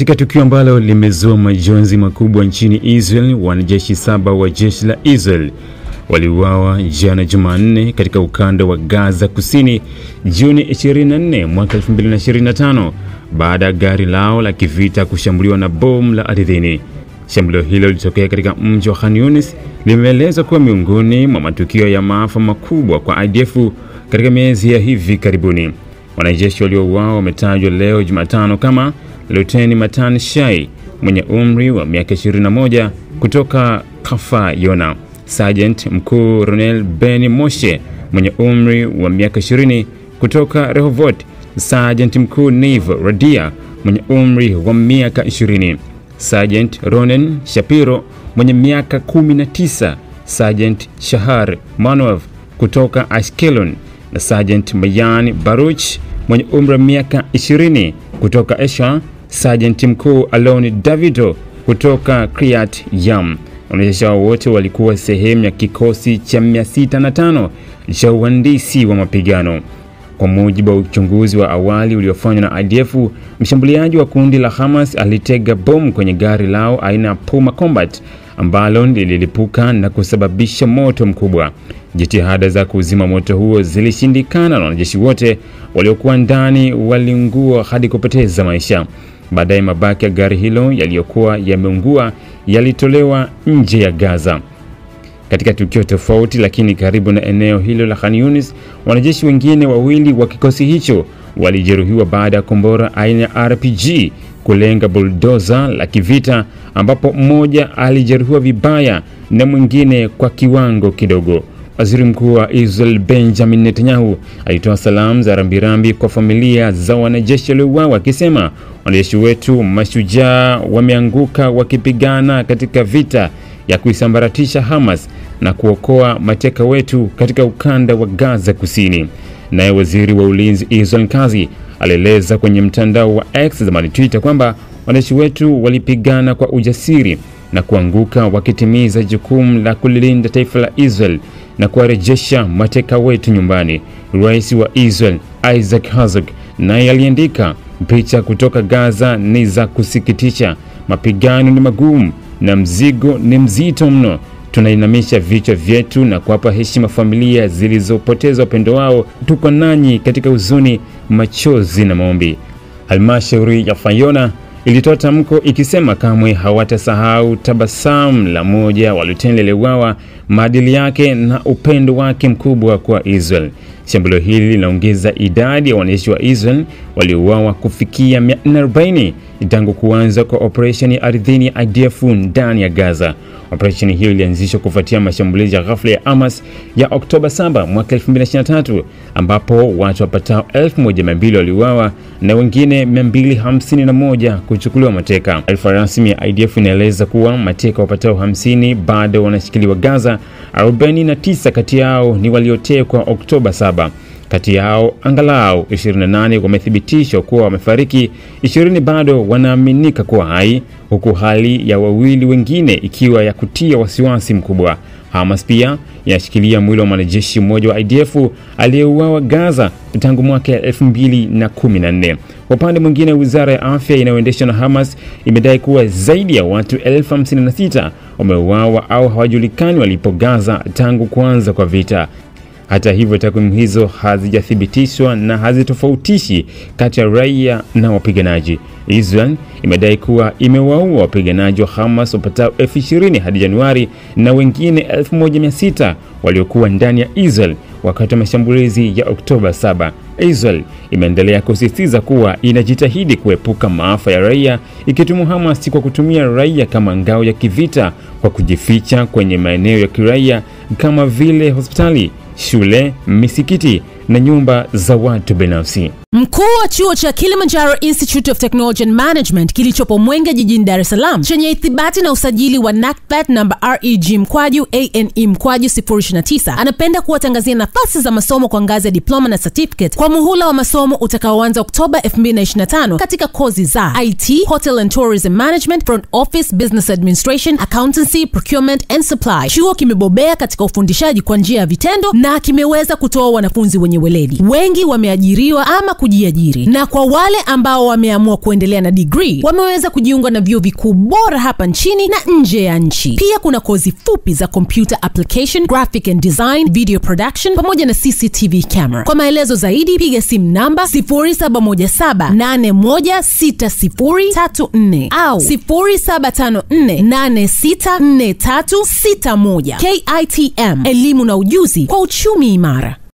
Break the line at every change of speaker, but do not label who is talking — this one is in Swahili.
Katika tukio ambalo limezua majonzi makubwa nchini Israel, wanajeshi 7 wa jeshi la Israel waliuawa jana Jumanne katika ukanda wa Gaza Kusini Juni 24 mwaka 2025 baada ya gari lao la kivita kushambuliwa na bomu la ardhini. Shambulio hilo lilitokea katika mji wa Khan Yunis, limeelezwa kuwa miongoni mwa matukio ya maafa makubwa kwa IDF katika miezi ya hivi karibuni. Wanajeshi waliouawa wametajwa leo Jumatano kama Luteni Matan Shai mwenye umri wa miaka 21 kutoka Kafar Yona, Sergeant Mkuu Ronel Ben Moshe mwenye umri wa miaka 20 kutoka Rehovot, Sergeant Mkuu Niv Radia mwenye umri wa miaka 20, Sergeant Ronen Shapiro mwenye miaka 19, Sergeant Shahar Manov kutoka Ashkelon na Sergeant Mayan Baruch mwenye umri wa miaka 20 kutoka Esha, Sergeant Mkuu Aloni Davido kutoka Kiryat Yam. Wanajeshi wote walikuwa sehemu ya kikosi cha 605 cha uhandisi wa mapigano. Kwa mujibu wa uchunguzi wa awali uliofanywa na IDF, mshambuliaji wa kundi la Hamas alitega bomu kwenye gari lao aina ya Puma Combat ambalo lililipuka na kusababisha moto mkubwa. Jitihada za kuzima moto huo zilishindikana na wanajeshi wote waliokuwa ndani waliungua hadi kupoteza maisha. Baadaye mabaki ya gari hilo yaliyokuwa yameungua yalitolewa nje ya Gaza. Katika tukio tofauti lakini karibu na eneo hilo la Khan Yunis, wanajeshi wengine wawili wa kikosi hicho walijeruhiwa baada ya kombora aina ya RPG kulenga bulldozer la kivita, ambapo mmoja alijeruhiwa vibaya na mwingine kwa kiwango kidogo. Waziri Mkuu wa Israel Benjamin Netanyahu alitoa salamu za rambirambi kwa familia za wanajeshi waliouawa, akisema wanajeshi wetu mashujaa wameanguka wakipigana katika vita ya kuisambaratisha Hamas na kuokoa mateka wetu katika ukanda wa Gaza Kusini. Naye waziri wa ulinzi Israel Kazi alieleza kwenye mtandao wa X zamani Twitter kwamba wanajeshi wetu walipigana kwa ujasiri na kuanguka wakitimiza jukumu la kulinda taifa la Israel na kuwarejesha mateka wetu nyumbani. Rais wa Israel Isaac Herzog naye aliandika, picha kutoka Gaza ni za kusikitisha, mapigano ni magumu na mzigo ni mzito mno. Tunainamisha vichwa vyetu na kuwapa heshima familia zilizopoteza wapendo wao. Tuko nanyi katika huzuni, machozi na maombi. Halmashauri ya Fayona ilitoa tamko ikisema kamwe hawatasahau tabasamu la moja wa luteni aliyeuawa, maadili yake na upendo wake mkubwa kwa Israel. Shambulio hili linaongeza idadi ya wanajeshi wa Israel waliouawa kufikia 440 tangu kuanza kwa operesheni ardhini ya IDF ndani ya Gaza. Operesheni hiyo ilianzishwa kufuatia mashambulizi ya ghafla ya Hamas ya Oktoba 7 mwaka 2023, ambapo watu wapatao 1200 waliuawa na wengine 251 kuchukuliwa mateka. Taarifa rasmi ya IDF inaeleza kuwa mateka wapatao 50 bado wanashikiliwa Gaza, 49 kati yao ni waliotekwa Oktoba 7. Kati yao angalau 28 wamethibitishwa kuwa wamefariki, 20 bado wanaaminika kuwa hai, huku hali ya wawili wengine ikiwa ya kutia wasiwasi mkubwa. Hamas pia inashikilia mwili wa mwanajeshi mmoja wa IDF aliyeuawa Gaza tangu mwaka 2014. Kwa upande mwingine, wizara ya afya inayoendeshwa na Hamas imedai kuwa zaidi ya watu 1056 wameuawa au hawajulikani walipo Gaza tangu kuanza kwa vita. Hata hivyo, takwimu hizo hazijathibitishwa na hazitofautishi kati ya raia na wapiganaji. Israel imedai kuwa imewaua wapiganaji wa Hamas wapatao 20,000 hadi Januari na wengine 1600 waliokuwa ndani ya Israel wakati wa mashambulizi ya Oktoba 7. Israel imeendelea kusisitiza kuwa inajitahidi kuepuka maafa ya raia, ikitumu Hamas kwa kutumia raia kama ngao ya kivita kwa kujificha kwenye maeneo ya kiraia kama vile hospitali, shule, misikiti na nyumba za watu binafsi.
Mkuu wa chuo cha Kilimanjaro Institute of Technology and Management kilichopo Mwenge jijini Dar es Salaam chenye ithibati na usajili wa NACTVET namba REG/ANE/029 anapenda kuwatangazia nafasi za masomo kwa ngazi ya diploma na certificate kwa muhula wa masomo utakaoanza Oktoba 2025 katika kozi za IT, Hotel and Tourism Management, Front Office, Business Administration, Accountancy, Procurement and Supply. Chuo kimebobea katika ufundishaji kwa njia ya vitendo na kimeweza kutoa wanafunzi wenye wenye weledi. Wengi wameajiriwa ama kujiajiri, na kwa wale ambao wameamua kuendelea na degree, wameweza kujiunga na vyuo vikuu bora hapa nchini na nje ya nchi. Pia kuna kozi fupi za computer application, graphic and design, video production pamoja na CCTV camera. Kwa maelezo zaidi piga simu namba 0717816034 au 0754864361. KITM, elimu na ujuzi kwa uchumi imara.